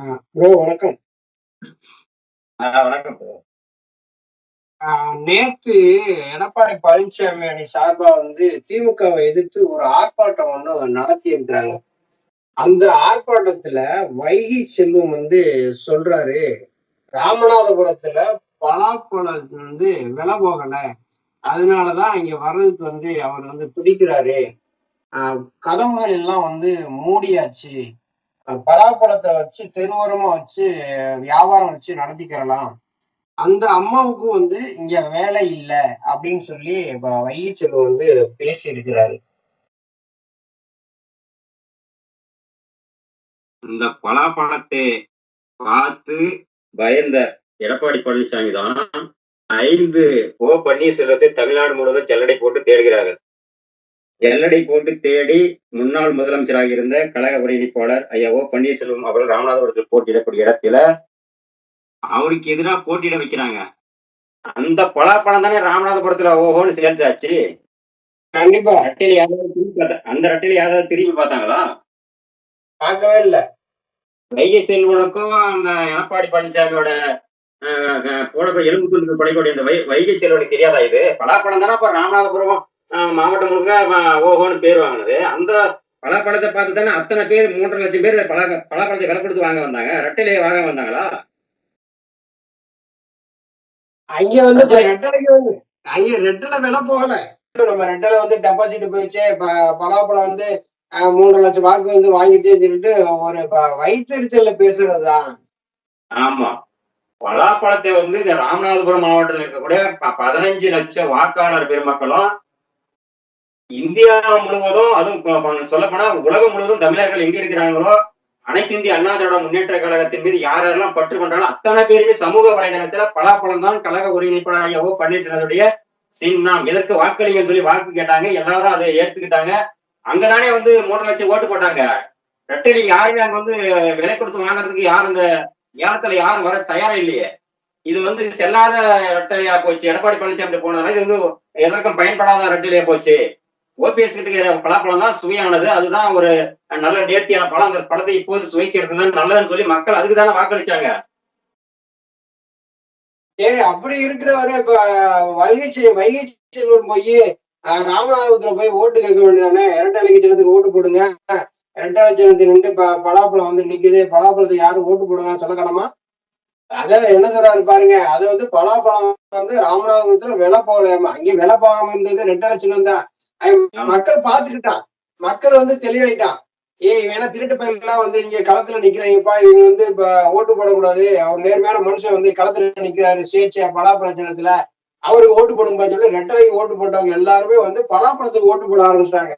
Bro வணக்கம். வணக்கம் bro. நேத்து எடப்பாடி பழனிசாமி அணி சார்பா திமுகவை எதிர்த்து ஒரு ஆர்ப்பாட்டம் ஒண்ணு நடத்தியிருக்கிறாங்க. அந்த ஆர்ப்பாட்டத்துல வைகை செல்வம் சொல்றாரு, ராமநாதபுரத்துல பலாப்பழம் விலை போகல. அதனாலதான் இங்க வர்றதுக்கு அவர் துடிக்கிறாரு. கதவுகள் எல்லாம் மூடியாச்சு. பலாப்பழத்தை வச்சு தெருவோரமா வச்சு வியாபாரம் வச்சு நடத்திக்கிறலாம். அந்த அம்மாவுக்கும் இங்க வேலை இல்ல அப்படின்னு சொல்லி வைகை செல்வம் பேசி இருக்கிறாரு. இந்த பலாப்பழத்தை பார்த்து பயந்த எடப்பாடி பழனிசாமி தான் 5 பன்னீர்செல்வத்தை தமிழ்நாடு முழுவதும் ஜல்லடை போட்டு தேடுகிறார்கள். ஜல்லடை போட்டு தேடி முன்னாள் முதலமைச்சராக இருந்த கழக ஒருங்கிணைப்பாளர் ஐயா பன்னீர்செல்வம் அவர்கள் ராமநாதபுரத்தில் போட்டியிடக்கூடிய இடத்துல அவருக்கு எதிராக போட்டியிட வைக்கிறாங்க. அந்த பலாப்பழம் தானே ராமநாதபுரத்துல ஓஹோன்னு சேல்ஸ் ஆச்சு. கண்டிப்பா அந்த ரெட்டையில யாராவது திரும்பி பார்த்தாங்களா? பார்க்கவே இல்ல. வைகை செல்வனுக்கும் அந்த எடப்பாடி பழனிசாமியோட எலும்பு துண்டு படைக்கூடிய இந்த வைகை செல்வனுக்கு தெரியாதா? இது பலாப்பழம் தானே இப்ப ராமநாதபுரம் மாவட்டம் முழுக்க ஓஹோன்னு பேர் வாங்கினது. அந்த பலாப்பழத்தை பார்த்து தானே அத்தனை பேர் 3.5 லட்சம் பேர் பலாப்பழத்தை விலை கொடுத்து வாங்க வந்தாங்க. ரெட்டையிலேயே வாங்க வந்தாங்களா? அங்க ரெட்டில விலை போகல. நம்ம ரெட்டில டெபாசிட் போயிருச்சு. பலாப்பழம் 3 லட்சம் வாக்கு வாங்கிட்டேன்னு சொல்லிட்டு ஒரு வயிற்றுச்சல்ல பேசுறதுதான். ஆமா, பலாப்பழத்தை இந்த ராமநாதபுரம் மாவட்டத்தில் இருக்கக்கூடிய 15 லட்சம் வாக்காளர் பெருமக்களும் இந்தியா முழுவதும், அதுவும் சொல்ல போனா உலகம் முழுவதும் தமிழர்கள் எங்க இருக்கிறாங்களோ அனைத்து இந்திய அண்ணா திராவிட முன்னேற்ற கழகத்தின் மீது யாரெல்லாம் பற்று கொண்டாலும் அத்தனை பேருமே சமூக வலைதளத்துல பலாப்பழம் தான் கழக ஒருங்கிணைப்பாளர் ஐயா பன்னீர்செல்வத்துடைய சின்னம், எதற்கு வாக்களிங்கன்னு சொல்லி வாக்கு கேட்டாங்க. எல்லாரும் அதை ஏற்றுக்கிட்டாங்க. அங்கதானே 3 லட்சம் ஓட்டு போட்டாங்க. ரெட்டையில யாருமே அங்க விலை கொடுத்து வாங்குறதுக்கு யாரும் இந்த ஏலத்துல யாரும் வர தயாரா இல்லையே. இது செல்லாத ரெட்டையா போச்சு. எடப்பாடி பழனிசாமி போனதுனால இது எதற்கும் பயன்படாத ரெட்டையிலையா போச்சு. ஓபிஎஸ் கிட்ட பலாப்பழம் தான் சுவையானது, அதுதான் ஒரு நல்ல நேர்த்தியான பழம், அந்த பழத்தை இப்போது சுவைக்கிறது தான் நல்லதுன்னு சொல்லி மக்கள் அதுக்கு தானே வாக்களிச்சாங்க. சரி, அப்படி இருக்கிறவரு இப்ப வைகை செல்வம் போய் ராமநாதபுரத்துல போய் ஓட்டு கேட்க வேண்டியதானே? இரட்டை சின்னத்துக்கு ஓட்டு போடுங்க, இரட்டை சின்னத்துக்கு நின்று பலாப்பழம் நிக்குது, பலாப்பழத்தை யாரும் ஓட்டு போடுங்க சொல்லக்கணுமா? அத என்ன சொல்றாரு பாருங்க. அது பலாப்பழம் ராமநாதபுரத்துல விலை போகலையாமா. அங்கே விலை போகாம இருந்தது ரெட்டை சின்னம் தான். மக்கள் பாத்துக்கிட்டான், மக்கள் தெளிவாயிட்டான். வேணா திருட்டு பயிரெல்லாம் இங்க களத்துல நிக்கிறாங்கப்பா, இவங்க இப்ப ஓட்டு போடக்கூடாது, அவர் நேர்மையான மனுஷன் களத்துல நிக்கிறாரு சுயேட்சையா பலாப்பழ சின்னத்துல, அவருக்கு ஓட்டு போடுங்க சொல்லி ரெட்டலைக்கு ஓட்டு போட்டவங்க எல்லாருமே பலாப்பழத்துக்கு ஓட்டு போட ஆரம்பிச்சிட்டாங்க.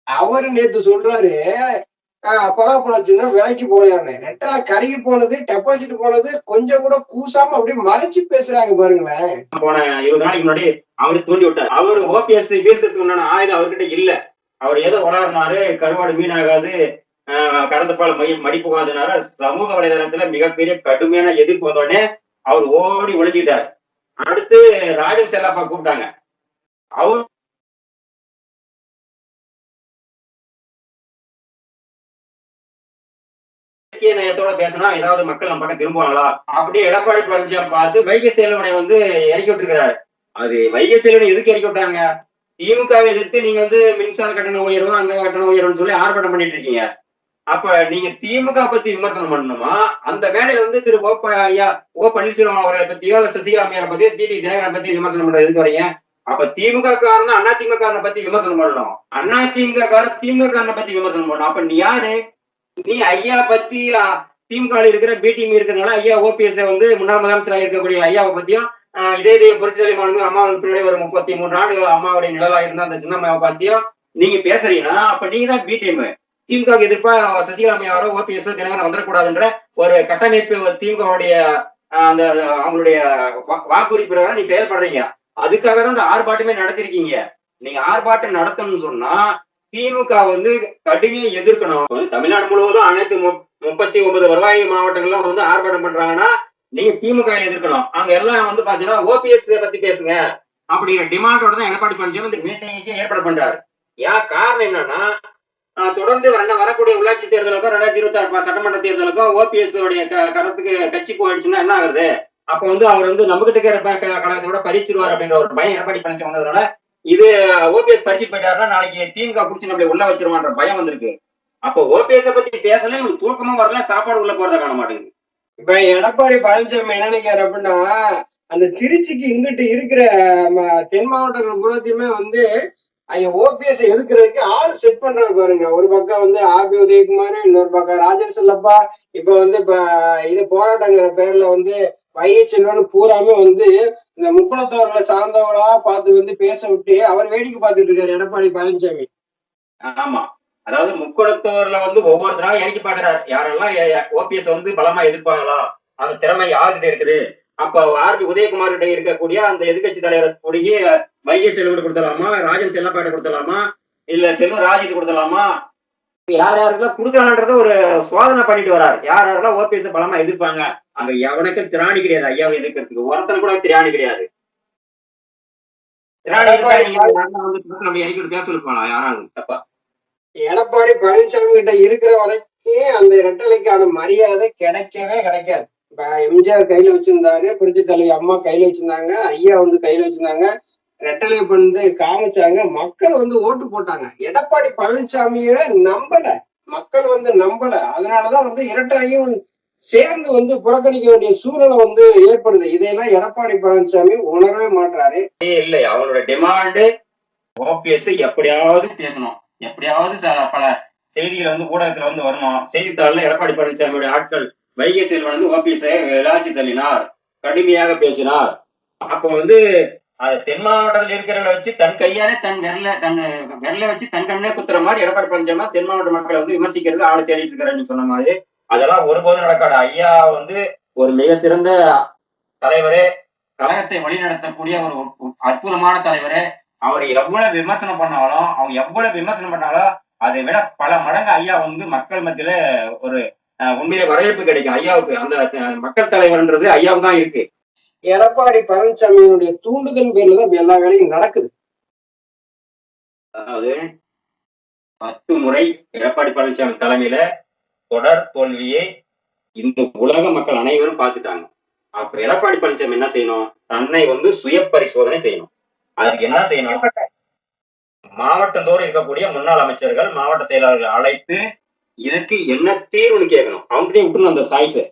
அவரு நேத்து சொல்றாரு, பலாப்பழ சின்னம் விலைக்கு போலையானே. ரெட்டலை கருகி போனது, டெபாசிட் போனது கொஞ்சம் கூட கூசாம அப்படியே மறைச்சு பேசுறாங்க பாருங்களேன். போன 20 நாளைக்கு முன்னாடி அவரு தூண்டி விட்டார். அவரு ஓபிஎஸ் வீழ்த்துக்கு உண்டான ஆயுதம் அவர்கிட்ட இல்ல. அவர் ஏதோ வளர்னாரு, கருவாடு மீனாகாது, கறந்தப்பால் மடி போகாதுனால சமூக வலைதளத்துல மிகப்பெரிய கடுமையான எதிர்ப்பு வந்தோடனே அவர் ஓடி ஒழிஞ்சிட்டார். அடுத்து ராஜன் செல்லப்பா கூப்பிட்டாங்க. அவர் நயத்தோட பேசினா ஏதாவது மக்கள் நம்ம பக்கம் திரும்புவாங்களா அப்படி எடப்பாடி பழனிசாமி பார்த்து வைகை செல்வனை இறக்கி விட்டுருக்கிறாரு. அது வைகை செல்வனை எதுக்கு இறக்கி விட்டாங்க? திமுகவை எதிர்த்து நீங்க மின்சார கட்டண உயர்வு, அந்த கட்டண உயர்வுன்னு சொல்லி ஆர்ப்பாட்டம் பண்ணிட்டு இருக்கீங்க. அப்ப நீங்க திமுக பத்தி விமர்சனம் பண்ணணுமா? அந்த வேலையில திரு ஐயா பன்னீர்செல்வம் அவர்களை பத்தியோ சசிகலா அம்மையாரை பத்தியோ டிடி தினகரன் பத்தி விமர்சனம் பண்றது எதுக்கு வரீங்க? அப்ப திமுக காரன் அண்ணா திமுக காரனை பத்தி விமர்சனம் பண்ணணும், அண்ணா திமுக காரன் திமுக காரனை பத்தி விமர்சனம் பண்ணணும். அப்ப நீ யாரு? நீ ஐயா பத்தி திமுக இருக்கிற பிடிஎம் இருக்கிறதுனால ஐயா ஓபிஎஸ் முன்னாள் முதலமைச்சராக இருக்கக்கூடிய ஐயாவை பத்தியும் இதே புரட்சித்தலை மாநிலம் அம்மாவுக்கு பின்னாடி ஒரு 33 ஆண்டுகள் அம்மாவுடைய நிழலா இருந்த அந்த சின்னம்மாவை பத்தியும் நீங்க பேசுறீங்கன்னா அப்ப நீங்க தான் பிடிஎம். திமுக எதிர்ப்பா சசிகலா அம்மையாரோ ஓபிஎஸ் தினகரன் வந்துடக்கூடாதுன்ற ஒரு கட்டமைப்பு திமுகவுடைய அந்த அவங்களுடைய வாக்குறுதி பிரகாரம் நீ செயல்படுறீங்க. அதுக்காக தான் இந்த ஆர்ப்பாட்டமே நடத்திருக்கீங்க. நீங்க ஆர்ப்பாட்டம் நடத்தணும்னு சொன்னா திமுக கடுமையை எதிர்க்கணும். தமிழ்நாடு முழுவதும் அனைத்து 39 வருவாய் மாவட்டங்கள்ல ஆர்ப்பாட்டம் பண்றாங்கன்னா நீங்க திமுக எதிர்க்கணும். அங்க எல்லாம் பாத்தீங்கன்னா ஓபிஎஸ் பத்தி பேசுங்க அப்படிங்கிற டிமாண்டோட தான் எடப்பாடி பழனிசாமி இந்த மீட்டிங்கே ஏற்பாடு பண்றாரு. காரணம் என்னன்னா தொடர்ந்து வரக்கூடிய உள்ளாட்சி தேர்தலுக்கும் 2026 சட்டமன்ற தேர்தலுக்கும் ஓபிஎஸ் உடைய கருத்துக்கு கட்சி போயிடுச்சுன்னா என்ன ஆகுது? அப்ப வந்து அவர் வந்து நம்ம கிட்ட இருக்கிற கழகத்தை விட பறிச்சிருவார் அப்படின்ற ஒரு பயம் எடப்பாடி பழனிசாமி வந்ததுனால இது ஓபிஎஸ் பறிச்சு போயிட்டாருன்னா நாளைக்கு திமுக புடிச்சு நம்மளை உள்ள வச்சிருவான்ற பயம் வந்திருக்கு. அப்போ ஓபிஎஸ் பத்தி பேசல, இவங்களுக்கு தூக்கமும் வரல, சாப்பாடு உள்ள போறத காண மாட்டேங்குது. இப்ப எடப்பாடி பழனிசாமி என்ன நினைக்கிறாரு அப்படின்னா, அந்த திருச்சிக்கு இங்கிட்டு இருக்கிற தென் மாவட்டங்கள் பூராத்தையுமே வந்து ஓபிஎஸ் எதுக்குறதுக்கு ஆள் செட் பண்றாரு பாருங்க. ஒரு பக்கம் வந்து ஆர்பி உதயகுமார், இன்னொரு பக்கம் ராஜன் செல்லப்பா, இப்ப வந்து இது போராட்டங்கிற பேர்ல வந்து வைகை செல்வன் பூராமே வந்து இந்த முக்குளத்தோர்ல சார்ந்தவங்களா பார்த்து வந்து பேச விட்டு அவர் வேடிக்கை பார்த்துட்டு இருக்காரு எடப்பாடி பழனிசாமி. ஆமா, அதாவது முக்குளத்தோர்ல வந்து ஒவ்வொருத்தராக இறக்கி பாக்குறாரு. யாரெல்லாம் ஓபிஎஸ் வந்து பலமா எதிர்ப்பாங்களா, அந்த திறமை யாருகிட்ட இருக்குது. அப்ப ஆர்பி உதயகுமார் கிட்ட இருக்கக்கூடிய அந்த எதிர்கட்சி தலைவரை கூடிய வைகை செல்வன் கொடுத்தலாமா, ராஜன் செல்லப்பாட்ட கொடுத்தலாமா, இல்ல செல்வ ராஜிக்கு கொடுத்தலாமா, யார் யாருக்கெல்லாம் கொடுக்கலான்றத ஒரு சோதனை பண்ணிட்டு வர்றாரு. யார் யாரெல்லாம் ஓபிஎஸ் பலமா எதிர்ப்பாங்க. அங்க எவனுக்கும் திராணி கிடையாது ஐயாவை எதிர்க்கிறதுக்கு. ஒருத்தன் கூட திராணி கிடையாது. நம்ம இறக்கி பேச இருப்பாங்களா யாராவது தப்பா? எடப்பாடி பழனிசாமி கிட்ட இருக்கிற வரைக்கும் அந்த இரட்டலைக்கான மரியாதை கிடைக்கவே கிடைக்காது. இப்ப எம்ஜிஆர் கையில வச்சிருந்தாரு, புரட்சி தலைவி அம்மா கையில வச்சிருந்தாங்க, ஐயா வந்து கையில வச்சிருந்தாங்க, ரெட்டலை வந்து காமிச்சாங்க, மக்கள் வந்து ஓட்டு போட்டாங்க. எடப்பாடி பழனிசாமியே நம்பல, மக்கள் வந்து நம்பல. அதனாலதான் வந்து இரட்டையும் சேர்ந்து வந்து புறக்கணிக்க வேண்டிய சூழலை வந்து ஏற்படுது. இதையெல்லாம் எடப்பாடி பழனிசாமி உணரவே மாட்டாரு. இல்லை, அவங்களோட டிமாண்டு ஓபிஎஸ் எப்படியாவது பேசணும், எப்படியாவது பல செய்திகள் வந்து ஊடகத்துல வந்து வரணும். செய்தித்தாள்ல எடப்பாடி பழனிசாமியோட ஆட்கள் வைகை செல்வன் வந்து ஓபிஎஸ் விளாசி தள்ளினார், கடுமையாக பேசினார். அப்ப வந்து தென் மாவட்டத்தில் இருக்கிறவங்களை வச்சு தன் கையாலே தன் விரல வச்சு தன் கண்ணே குத்துற மாதிரி எடப்பாடி பழனிசாமி தென் மாவட்ட மக்களை வந்து விமர்சிக்கிறது ஆளு தேடிட்டு இருக்கிறான்னு சொன்ன மாதிரி அதெல்லாம் ஒருபோதும் நடக்காது. ஐயா வந்து ஒரு மிக சிறந்த தலைவரே, கழகத்தை வழிநடத்தக்கூடிய ஒரு அற்புதமான தலைவரே. அவர் எவ்வளவு விமர்சனம் பண்ணாலும் அதை விட பல மடங்கு ஐயா வந்து மக்கள் மத்தியில ஒரு உண்மையிலே வரவேற்பு கிடைக்கும் ஐயாவுக்கு. அந்த மக்கள் தலைவர்ன்றது ஐயாவுக்கு தான் இருக்கு. எடப்பாடி பழனிசாமியினுடைய தூண்டுதல் பேர்ல தான் எல்லா வேலையும் நடக்குது. அதாவது 10 முறை எடப்பாடி பழனிசாமி தலைமையில தொடர் தோல்வியை இந்த உலக மக்கள் அனைவரும் பார்த்துட்டாங்க. அப்ப எடப்பாடி பழனிசாமி என்ன செய்யணும்? தன்னை வந்து சுய பரிசோதனை செய்யணும். அதுக்கு என்ன செய்யணும்? மாவட்டந்தோறும் இருக்கக்கூடிய முன்னாள் அமைச்சர்கள், மாவட்ட செயலாளர்கள் அழைத்து இதுக்கு என்ன தீர்வுன்னு கேட்கணும். அவங்ககிட்டயே விட்டுணும் அந்த சாய்ஸ்.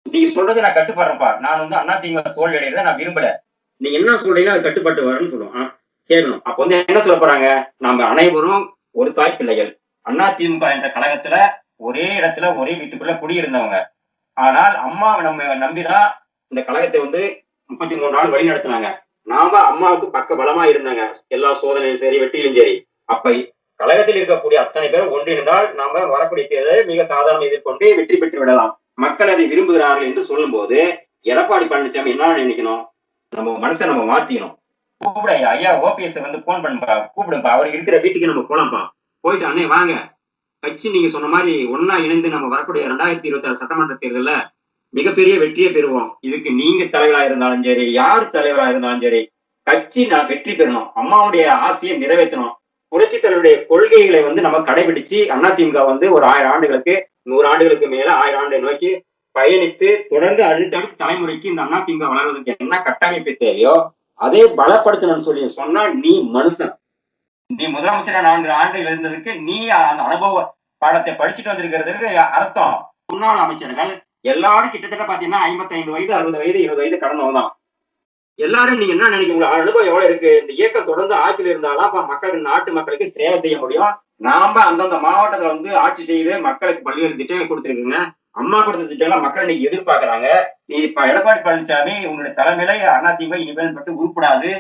நீங்க சொல்றது நான் கட்டுப்படுறேன்ப்பா, நான் வந்து அதிமுக தோல்வி அடைகிறத நான் விரும்பல, நீங்க என்ன சொல்றீங்களோ அது கட்டுப்பட்டு வரணும்னு சொல்லுவோம், கேட்கணும். அப்ப வந்து என்ன சொல்ல போறாங்க? நம்ம அனைவரும் ஒரு தாய் பிள்ளைகள், அதிமுக என்ற கழகத்துல ஒரே இடத்துல ஒரே வீட்டுக்குள்ள குடியிருந்தவங்க. ஆனால் அம்மாவை நம்ம நம்பிதான் இந்த கழகத்தை வந்து 33 நாள் வழி நடத்தினாங்க. நாம அம்மாவுக்கு பக்க பலமா இருந்தாங்க, எல்லா சோதனையும் சரி வெற்றியிலும் சரி. அப்ப கழகத்தில் இருக்கக்கூடிய அத்தனை பேரும் ஒன்றிணைந்தால் நாம வரக்கூடிய தேர்தலை மிக சாதாரண எதிர்கொண்டு வெற்றி பெற்று விடலாம். மக்கள் அதை விரும்புகிறார்கள் என்று சொல்லும் போது எடப்பாடி பழனிசாமி என்ன நினைக்கணும்? நம்ம மனசை நம்ம மாத்திக்கணும். கூப்பிட ஐயா ஓபிஎஸ் வந்து போன் பண்ணுப்பா, கூப்பிடுப்பா, அவர் இருக்கிற வீட்டுக்கு நம்ம போலாம்ப்பா, போயிட்டு அண்ணே வாங்க, கட்சி நீங்க சொன்ன மாதிரி ஒன்னா இணைந்து நம்ம வரக்கூடிய 2026 சட்டமன்ற தேர்தல மிகப்பெரிய வெற்றியை பெறுவோம். இதுக்கு நீங்க தலைவரா இருந்தாலும் சரி, யார் தலைவரா இருந்தாலும் சரி, கட்சி நான் வெற்றி பெறணும், அம்மாவுடைய ஆசையை நிறைவேற்றணும், புரட்சி தலைவருடைய கொள்கைகளை வந்து நம்ம கடைபிடிச்சு அதிமுக வந்து ஒரு 1000 ஆண்டுகளுக்கு 100 ஆண்டுகளுக்கு மேல 1000 ஆண்டை நோக்கி பயணித்து தொடர்ந்து அடுத்தடுத்த தலைமுறைக்கு இந்த அதிமுக வளர்வதற்கு என்ன கட்டமைப்பு தேவையோ அதை பலப்படுத்தணும்னு சொல்லி சொன்னா, நீ மனுஷன், நீ முதலமைச்சரா 4 ஆண்டுகள் இருந்ததுக்கு நீ அந்த அனுபவ பாடத்தை படிச்சுட்டு வந்திருக்கிறதுக்கு அர்த்தம். முன்னாள் அமைச்சர்கள் எல்லாரும் கிட்டத்தட்ட பாத்தீங்கன்னா 55 வயது 60 வயது 20 வயது கடந்தவங்க தான். எல்லாரும் நீங்க என்ன நினைக்கிறீங்க? அனுபவம் எவ்வளவு இருக்கு? இந்த இயக்கம் தொடர்ந்து ஆட்சியில் இருந்தாலும் மக்களுக்கு, நாட்டு மக்களுக்கு சேவை செய்ய முடியும். நாம அந்தந்த மாவட்டத்துல வந்து ஆட்சி செய்து மக்களுக்கு பல்வேறு திட்டங்களை கொடுத்துருக்குங்க. அம்மா கொடுத்த திட்டங்களை மக்கள் இன்னைக்கு எதிர்பார்க்கறாங்க. நீ இப்ப எடப்பாடி பழனிசாமி உன்னுடைய தலைமையில அதிமுக இனிமேல் பட்டு உருப்படாது,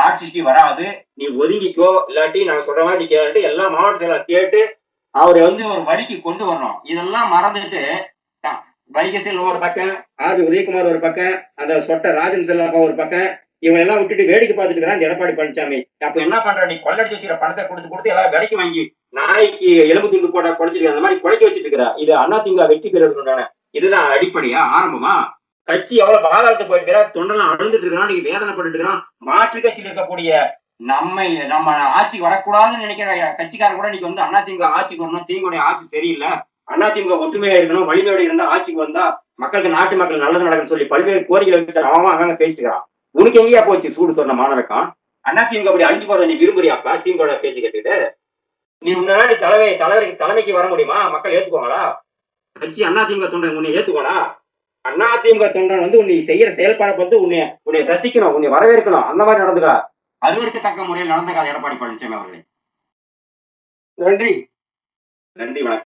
ஆட்சிக்கு வராது, நீ ஒதுங்கிக்கோ, இல்லாட்டி நாங்க சொல்ற மாதிரி நீ கேட்டு எல்லா மாவட்ட செயலாளர் கேட்டு அவரை வந்து ஒரு வழிக்கு கொண்டு வரணும். இதெல்லாம் மறந்துட்டு வைகை செல்வம் ஒரு பக்கம், ஆர்பி உதயகுமார் ஒரு பக்கம், அந்த சொட்ட ராஜன் செல்லப்பா ஒரு பக்கம், இவங்க எல்லாம் விட்டுட்டு வேடிக்கை பார்த்துட்டு இருக்கிறான் எடப்பாடி பழனிசாமி. அப்ப என்ன பண்ற? நீ கொள்ளடிச்சு வச்சுக்கிற பணத்தை கொடுத்து எல்லாம் விலைக்கு வாங்கி நாய்க்கு எலும்பு துண்டு போட குறைச்சிருக்க அந்த மாதிரி குறைக்க வச்சுட்டு இருக்கிற. இது அதிமுக வெற்றி பெறுவதற்கான இதுதான் அடிப்படையா, ஆரம்பமா? கட்சி எவ்வளவு பாதாளத்துக்கு போயிட்டு இருக்கிறா, தொண்டெல்லாம் அழுந்துட்டு இருக்கிறான், நீங்க வேதனைப்பட்டு இருக்கிறான். மாற்று கட்சியில் இருக்கக்கூடிய நம்ம ஆட்சிக்கு வரக்கூடாதுன்னு நினைக்கிற கட்சிக்காரர் கூட இன்னைக்கு வந்து அதிமுக ஆட்சிக்கு வரணும், திமுக ஆட்சி சரியில்லை, அதிமுக ஒற்றுமையா இருக்கணும், வலிமையோட இருந்தா ஆட்சிக்கு வந்தா மக்களுக்கு நாட்டு மக்கள் நல்லது நடக்குன்னு சொல்லி பல்வேறு கோரிக்கைகள் வச்சு அவன் அங்கங்க பேசிக்கிறான். உனக்கு எங்கேயா போச்சு சூடு சொன்ன மாணவக்கம்? அதிமுக அப்படி அழிஞ்சு போறத நீ விரும்புறியாப்பா? திமுக பேசி கேட்டுட்டு நீ முன்னாடி தலைமைக்கு வர முடியுமா? மக்கள் ஏத்துக்குவாங்களா? கட்சி அதிமுக தொண்டன் உன்னை ஏத்துக்கோடா. அதிமுக தொண்டன் வந்து உன்னை செய்யற செயல்பாடை பார்த்து உன்னை ரசிக்கணும், உன்னை வரவேற்கணும். அந்த மாதிரி நடந்துக்கா. அறுவருக்கத்தக்க முறையில் நடந்துக்காத எடப்பாடி பழனிசாமி அவர்களே. நன்றி. நன்றி, வணக்கம்.